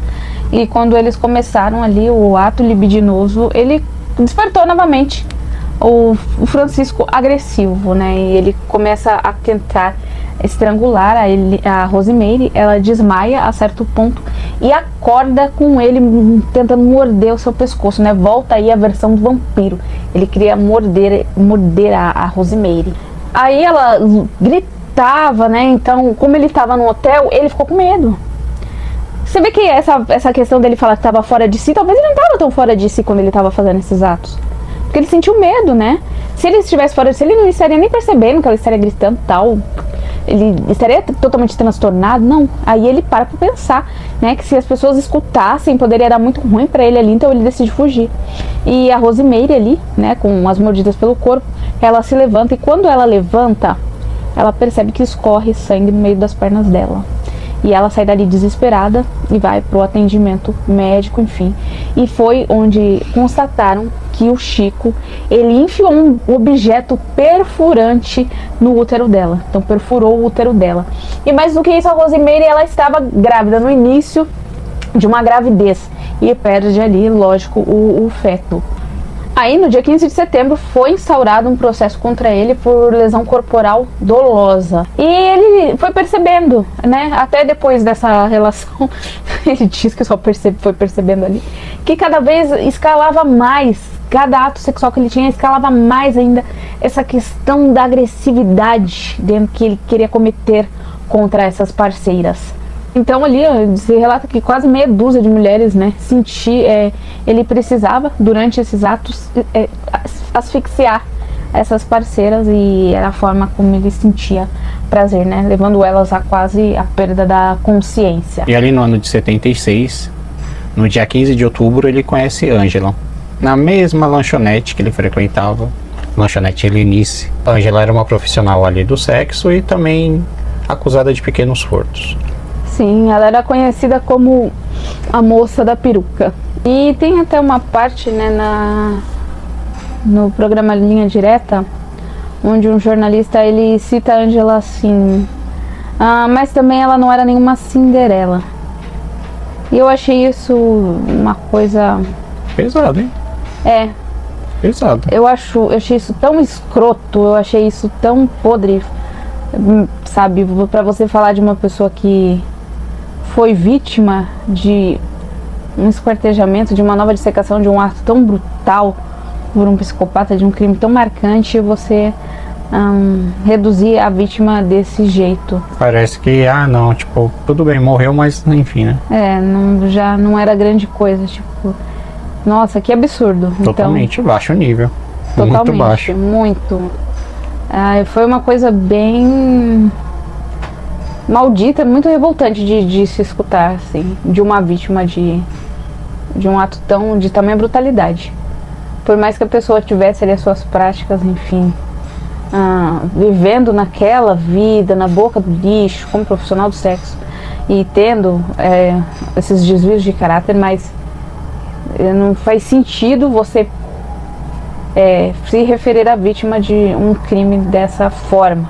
E quando eles começaram ali o ato libidinoso, ele despertou novamente o Francisco agressivo, né? E ele começa a tentar estrangular a Rosimeire. Ela desmaia a certo ponto e acorda com ele tentando morder o seu pescoço, né? Volta aí a versão do vampiro. Ele queria morder a Rosimeire. Aí ela gritava, né? Então, como ele estava no hotel, ele ficou com medo. Você vê que essa questão dele falar que estava fora de si, talvez ele não estava tão fora de si quando ele estava fazendo esses atos. Porque ele sentiu medo, né? Se ele estivesse fora de si, ele não estaria nem percebendo que ela estaria gritando e tal. Ele estaria totalmente transtornado. Não. Aí ele para pra pensar, né? Que se as pessoas escutassem, poderia dar muito ruim pra ele ali. Então ele decide fugir. E a Rosimeire ali, né? Com as mordidas pelo corpo, ela se levanta. E quando ela levanta, ela percebe que escorre sangue no meio das pernas dela. E ela sai dali desesperada e vai pro atendimento médico, enfim. E foi onde constataram que o Chico, ele enfiou um objeto perfurante no útero dela. Então perfurou o útero dela. E mais do que isso, a Rosimeire, ela estava grávida no início de uma gravidez. E perde ali, lógico, o feto. Aí, no dia 15 de setembro, foi instaurado um processo contra ele por lesão corporal dolosa. E ele foi percebendo, né, até depois dessa relação, ele diz que só foi percebendo ali, que cada vez escalava mais, cada ato sexual que ele tinha escalava mais ainda essa questão da agressividade que ele queria cometer contra essas parceiras. Então ali se relata que quase meia dúzia de mulheres, né, ele precisava, durante esses atos, asfixiar essas parceiras, e era a forma como ele sentia prazer, né, levando elas a quase a perda da consciência. E ali no ano de 76, no dia 15 de outubro, ele conhece Ângela, na mesma lanchonete que ele frequentava, lanchonete Helenice. A Ângela era uma profissional ali do sexo e também acusada de pequenos furtos. Sim, ela era conhecida como a moça da peruca. E tem até uma parte, né, no programa Linha Direta, onde um jornalista ele cita a Ângela assim, mas também ela não era nenhuma Cinderela. E eu achei isso uma coisa... Pesado, hein? É. Pesado. Eu achei isso tão escroto, eu achei isso tão podre, sabe? Pra você falar de uma pessoa que foi vítima de um esquartejamento, de uma nova dissecação, de um ato tão brutal por um psicopata, de um crime tão marcante, você reduzir a vítima desse jeito. Parece que, não, tipo, tudo bem, morreu, mas enfim, né? Já não era grande coisa, tipo, nossa, que absurdo. Totalmente então, baixo nível. Totalmente, muito baixo. Muito. Foi uma coisa bem maldita, muito revoltante de se escutar, assim, de uma vítima de um ato de tamanha brutalidade. Por mais que a pessoa tivesse ali as suas práticas, enfim, vivendo naquela vida, na boca do lixo, como profissional do sexo, e tendo esses desvios de caráter, mas não faz sentido você se referir à vítima de um crime dessa forma.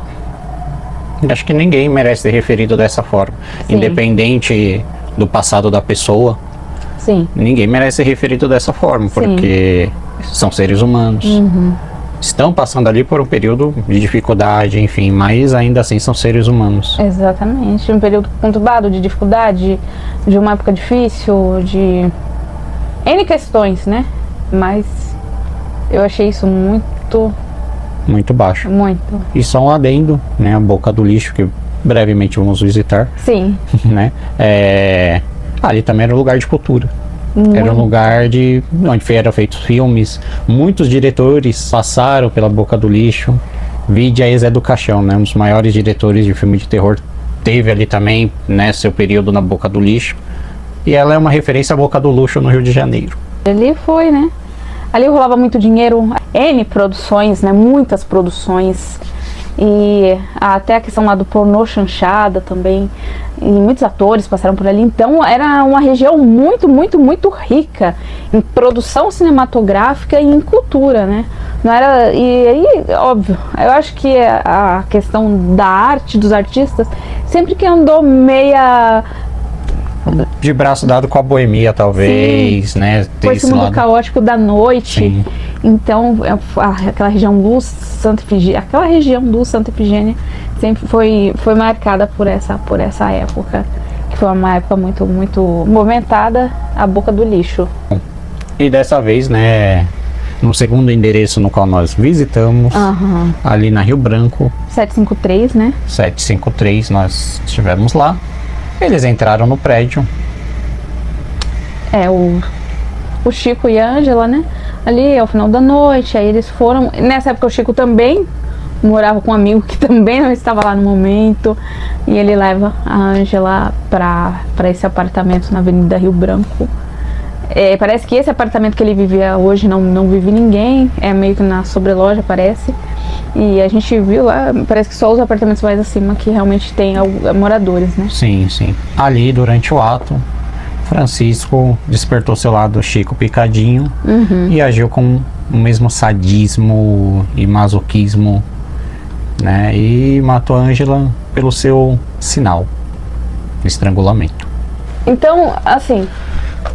Acho que ninguém merece ser referido dessa forma. Sim. Independente do passado da pessoa, Sim. Ninguém merece ser referido dessa forma, porque são seres humanos. Estão passando ali por um período de dificuldade, enfim, mas ainda assim são seres humanos. Exatamente, um período conturbado, de dificuldade, de uma época difícil, de N questões, né? Mas eu achei isso muito baixo. Muito. E só um adendo, né? A boca do lixo, que brevemente vamos visitar. Sim. Né? Ali também era um lugar de cultura. Era um lugar onde eram feitos filmes. Muitos diretores passaram pela boca do lixo. Vide a Zé do Caixão, né? Um dos maiores diretores de filme de terror. Teve ali também, né, seu período na boca do lixo. E ela é uma referência à boca do luxo no Rio de Janeiro. Ali foi, né? Ali rolava muito dinheiro, N produções, né? Muitas produções. E até a questão lá do pornô chanchada também. E muitos atores passaram por ali. Então era uma região muito rica em produção cinematográfica e em cultura, né? Não era, e aí, óbvio, eu acho que a questão da arte, dos artistas, sempre que andou meia... de braço dado com a boemia, talvez, sim, né? Foi esse mundo caótico da noite. Sim. Então, aquela região do Santa Efigênia sempre foi marcada por essa época, que foi uma época muito movimentada, a boca do lixo. E dessa vez, né, no segundo endereço no qual nós visitamos, ali na Rio Branco, 753, né? 753, nós estivemos lá. Eles entraram no prédio. O Chico e a Ângela, né? Ali ao final da noite, aí eles foram. Nessa época o Chico também morava com um amigo que também não estava lá no momento. E ele leva a Ângela para esse apartamento na Avenida Rio Branco. Parece que esse apartamento que ele vivia hoje não vive ninguém. É meio que na sobreloja, parece. E a gente viu lá, parece que só os apartamentos mais acima que realmente tem moradores, né? Sim. Ali, durante o ato, Francisco despertou seu lado Chico picadinho e agiu com o mesmo sadismo e masoquismo, né? E matou a Ângela pelo seu sinal, estrangulamento. Então, assim,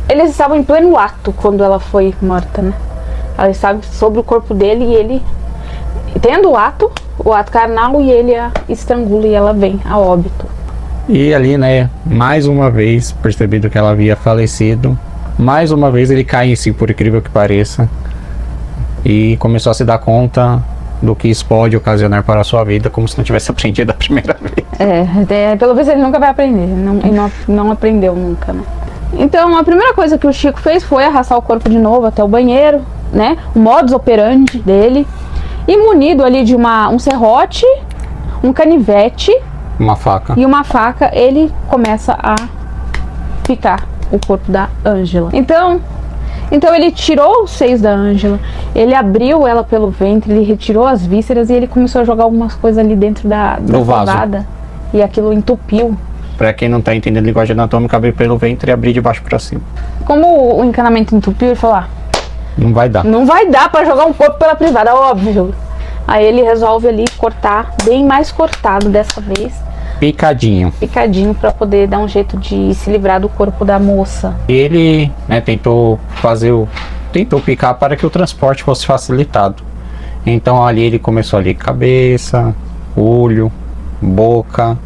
eles estavam em pleno ato quando ela foi morta, né? Ela estava sobre o corpo dele e ele, tendo o ato carnal, e ele a estrangula e ela vem a óbito. E ali, né, mais uma vez, percebido que ela havia falecido, mais uma vez ele cai em si, por incrível que pareça, e começou a se dar conta do que isso pode ocasionar para a sua vida, como se não tivesse aprendido a primeira vez. Pelo menos ele nunca vai aprender, não aprendeu nunca, né? Então a primeira coisa que o Chico fez foi arrastar o corpo de novo até o banheiro, né? O modus operandi dele, e munido ali de um serrote, um canivete, uma faca. E uma faca, ele começa a picar o corpo da Ângela. Então, Então ele tirou os seios da Ângela, ele abriu ela pelo ventre, ele retirou as vísceras e ele começou a jogar algumas coisas ali dentro da privada. E aquilo entupiu. Pra quem não tá entendendo linguagem anatômica, abrir pelo ventre e abrir de baixo pra cima. Como o encanamento entupiu, ele falou, não vai dar. Não vai dar pra jogar um corpo pela privada, óbvio. Aí ele resolve ali cortar, bem mais cortado dessa vez. Picadinho. Picadinho pra poder dar um jeito de se livrar do corpo da moça. Ele, né, tentou picar para que o transporte fosse facilitado. Então ali ele começou ali cabeça, olho, boca.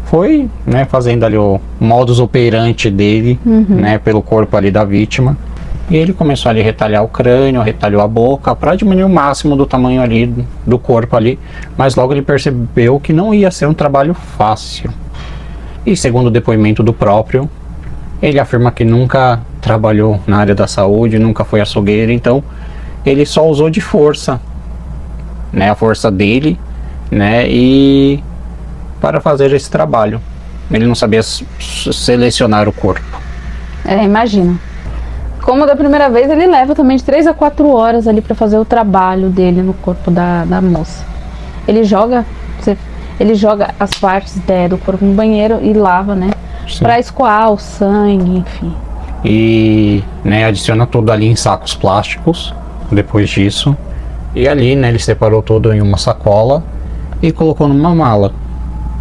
Foi, né, fazendo ali o modus operandi dele, né, pelo corpo ali da vítima. E ele começou ali a retalhar o crânio, retalhou a boca para diminuir o máximo do tamanho ali do corpo ali, mas logo ele percebeu que não ia ser um trabalho fácil. E segundo o depoimento do próprio, ele afirma que nunca trabalhou na área da saúde, nunca foi açougueiro, então ele só usou de força, né, a força dele, né, e para fazer esse trabalho. Ele não sabia selecionar o corpo. Imagina. Como da primeira vez, ele leva também de 3 a 4 horas ali para fazer o trabalho dele no corpo da moça. Ele joga as partes do corpo no banheiro e lava, né? Para escoar o sangue, enfim. E, né, adiciona tudo ali em sacos plásticos, depois disso. E ali, né, ele separou tudo em uma sacola e colocou numa mala.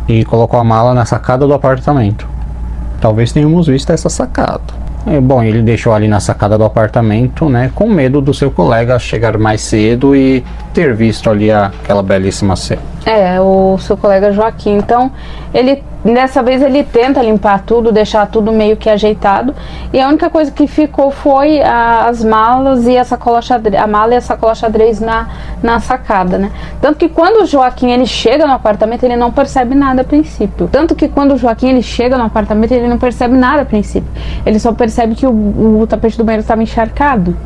E colocou a mala na sacada do apartamento. Talvez tenhamos visto essa sacada. Bom, ele deixou ali na sacada do apartamento, né, com medo do seu colega chegar mais cedo e ter visto ali aquela belíssima cena. O seu colega Joaquim. Então, dessa vez ele tenta limpar tudo, deixar tudo meio que ajeitado. E a única coisa que ficou foi as malas e a mala e a sacola xadrez na sacada, né? Tanto que quando o Joaquim ele chega no apartamento, ele não percebe nada a princípio. Ele só percebe que o tapete do banheiro estava encharcado.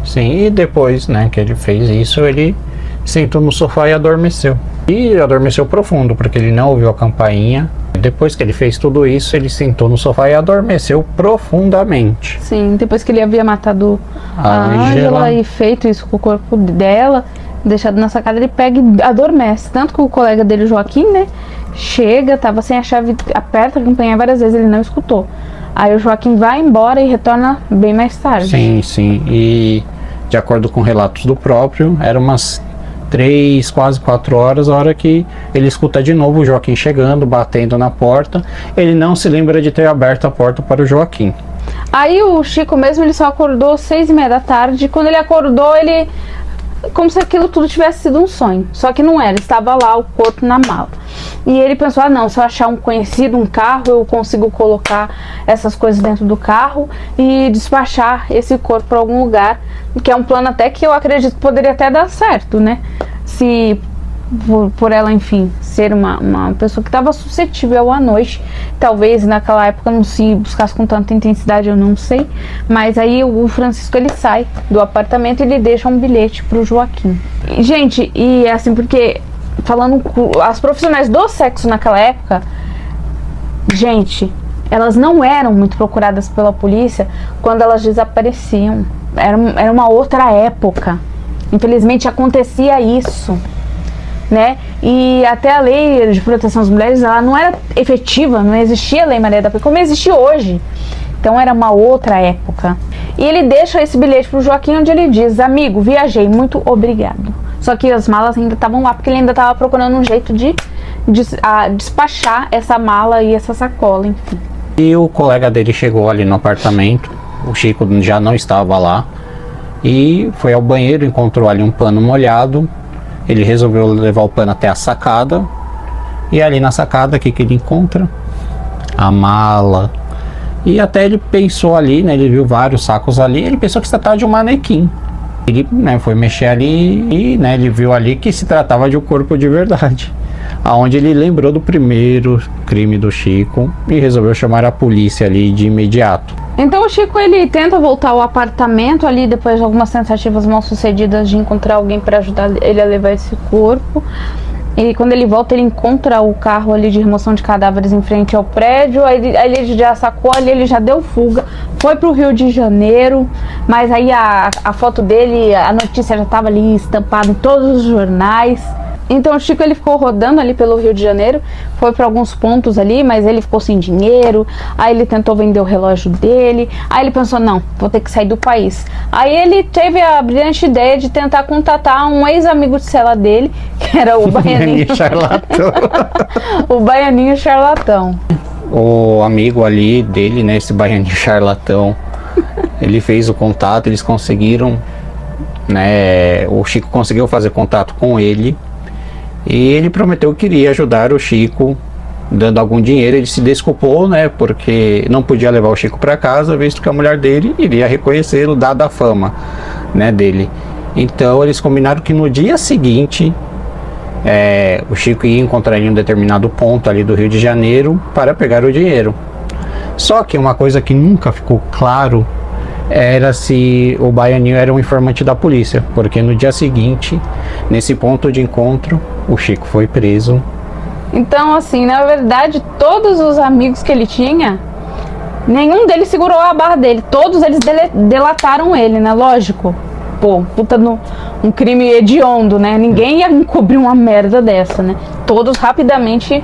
Sim, e depois, né, que ele fez isso, ele sentou no sofá e adormeceu. E adormeceu profundo, porque ele não ouviu a campainha. Depois que ele fez tudo isso, ele sentou no sofá e adormeceu profundamente. Sim, depois que ele havia matado a Ângela e feito isso com o corpo dela, deixado na sacada, ele pega e adormece. Tanto que o colega dele, Joaquim, né, chega, tava sem a chave, aperta a campainha várias vezes, ele não escutou. Aí o Joaquim vai embora e retorna bem mais tarde. Sim. E de acordo com relatos do próprio, era umas 3, quase 4 horas, a hora que ele escuta de novo o Joaquim chegando, batendo na porta. Ele não se lembra de ter aberto a porta para o Joaquim. Aí o Chico mesmo, ele só acordou 6h30 da tarde. Quando ele acordou, ele... como se aquilo tudo tivesse sido um sonho. Só que não era, estava lá o corpo na mala. E ele pensou, não, se eu achar um conhecido, um carro, eu consigo colocar essas coisas dentro do carro e despachar esse corpo para algum lugar, que é um plano até que eu acredito que poderia até dar certo, né? Se por ela, enfim, ser uma pessoa que estava suscetível à noite, talvez naquela época não se buscasse com tanta intensidade, eu não sei, mas aí o Francisco ele sai do apartamento e ele deixa um bilhete pro Joaquim. E, gente, e é assim, porque falando as profissionais do sexo naquela época, gente, elas não eram muito procuradas pela polícia quando elas desapareciam. Era uma outra época. Infelizmente acontecia isso, né? E até a lei de proteção às mulheres, ela não era efetiva, não existia a Lei Maria da Penha como existe hoje. Então era uma outra época. E ele deixa esse bilhete pro Joaquim, onde ele diz: amigo, viajei, muito obrigado. Só que as malas ainda estavam lá, porque ele ainda estava procurando um jeito de despachar essa mala e essa sacola, enfim. E o colega dele chegou ali no apartamento, o Chico já não estava lá, e foi ao banheiro, encontrou ali um pano molhado. Ele resolveu levar o pano até a sacada. E ali na sacada, o que ele encontra? A mala. E até ele pensou ali, né? Ele viu vários sacos ali. Ele pensou que se tratava de um manequim. Ele, né, foi mexer ali e, né, ele viu ali que se tratava de um corpo de verdade. Aonde ele lembrou do primeiro crime do Chico e resolveu chamar a polícia ali de imediato. Então o Chico ele tenta voltar ao apartamento ali depois de algumas tentativas mal sucedidas de encontrar alguém para ajudar ele a levar esse corpo. E quando ele volta, ele encontra o carro ali de remoção de cadáveres em frente ao prédio. Aí ele já sacou ali, ele já deu fuga. Foi pro Rio de Janeiro. Mas aí a foto dele, a notícia já estava ali estampada em todos os jornais. Então o Chico ele ficou rodando ali pelo Rio de Janeiro, foi para alguns pontos ali, mas ele ficou sem dinheiro. Aí ele tentou vender o relógio dele. Aí ele pensou, não, vou ter que sair do país. Aí ele teve a brilhante ideia de tentar contatar um ex-amigo de cela dele, que era o Baianinho Charlatão. o Baianinho Charlatão. O amigo ali dele, né, esse Baianinho Charlatão, ele fez o contato, eles conseguiram, né, o Chico conseguiu fazer contato com ele. E ele prometeu que iria ajudar o Chico, dando algum dinheiro. Ele se desculpou, né, porque não podia levar o Chico para casa, visto que a mulher dele iria reconhecê-lo, dada a fama, né, dele. Então eles combinaram que no dia seguinte o Chico ia encontrar ele em um determinado ponto ali do Rio de Janeiro para pegar o dinheiro. Só que uma coisa que nunca ficou claro era se o Baianinho era um informante da polícia, porque no dia seguinte, nesse ponto de encontro, o Chico foi preso. Então, assim, na verdade, todos os amigos que ele tinha, nenhum deles segurou a barra dele. Todos eles delataram ele, né? Lógico. Pô, puta um crime hediondo, né? Ninguém ia encobrir uma merda dessa, né? Todos rapidamente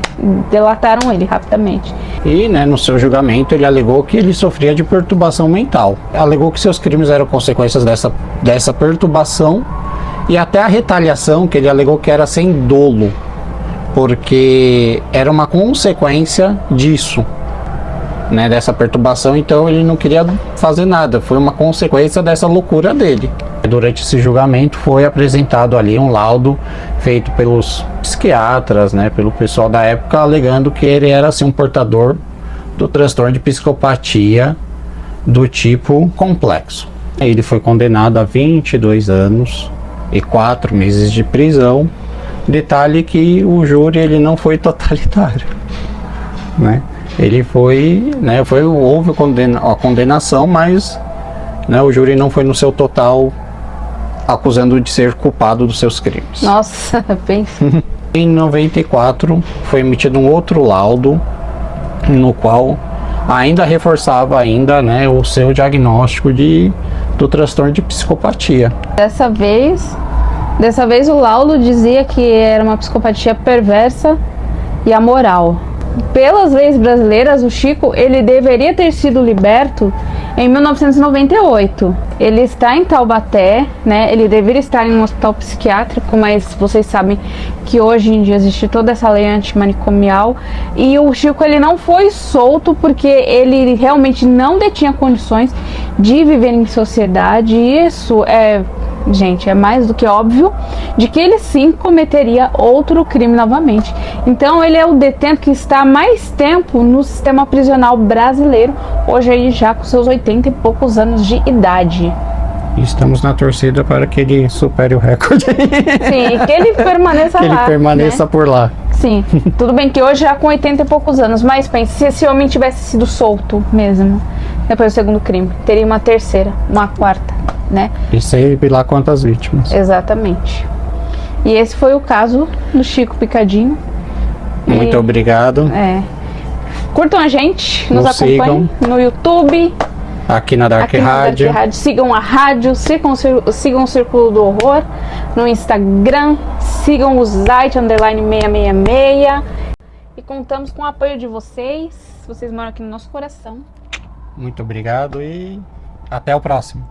delataram ele, rapidamente. E, né, no seu julgamento, ele alegou que ele sofria de perturbação mental. Alegou que seus crimes eram consequências dessa perturbação e até a retaliação, que ele alegou que era sem dolo, porque era uma consequência disso, né, dessa perturbação. Então ele não queria fazer nada, foi uma consequência dessa loucura dele. Durante esse julgamento foi apresentado ali um laudo feito pelos psiquiatras, né, pelo pessoal da época, alegando que ele era assim um portador do transtorno de psicopatia do tipo complexo. Ele foi condenado a 22 anos e 4 meses de prisão. Detalhe que o júri ele não foi totalitário, né? Ele foi, né, houve a condenação, mas, né, o júri não foi no seu total acusando de ser culpado dos seus crimes. Nossa, pensa. Em 94 foi emitido um outro laudo no qual ainda reforçava né, o seu diagnóstico do transtorno de psicopatia. Dessa vez o laudo dizia que era uma psicopatia perversa e amoral. Pelas leis brasileiras, o Chico ele deveria ter sido liberto em 1998. Ele está em Taubaté, né? Ele deveria estar em um hospital psiquiátrico, mas vocês sabem que hoje em dia existe toda essa lei antimanicomial. E o Chico ele não foi solto porque ele realmente não detinha condições de viver em sociedade. E isso gente, é mais do que óbvio de que ele sim cometeria outro crime novamente. Então ele é o detento que está há mais tempo no sistema prisional brasileiro, hoje aí já com seus 80 e poucos anos de idade. Estamos na torcida para que ele supere o recorde. Sim, que ele permaneça lá. Que ele permaneça, né, por lá. Sim, tudo bem que hoje já com 80 e poucos anos, mas pense, se esse homem tivesse sido solto mesmo, depois do segundo crime, teria uma terceira, uma quarta, né? E sei lá quantas vítimas. Exatamente. E esse foi o caso do Chico Picadinho. Muito obrigado. Curtam a gente, nos acompanhem no YouTube, aqui na Dark Rádio. Sigam a rádio, sigam o Círculo do Horror no Instagram, sigam o Zite _666. E contamos com o apoio de vocês. Vocês moram aqui no nosso coração. Muito obrigado e até o próximo.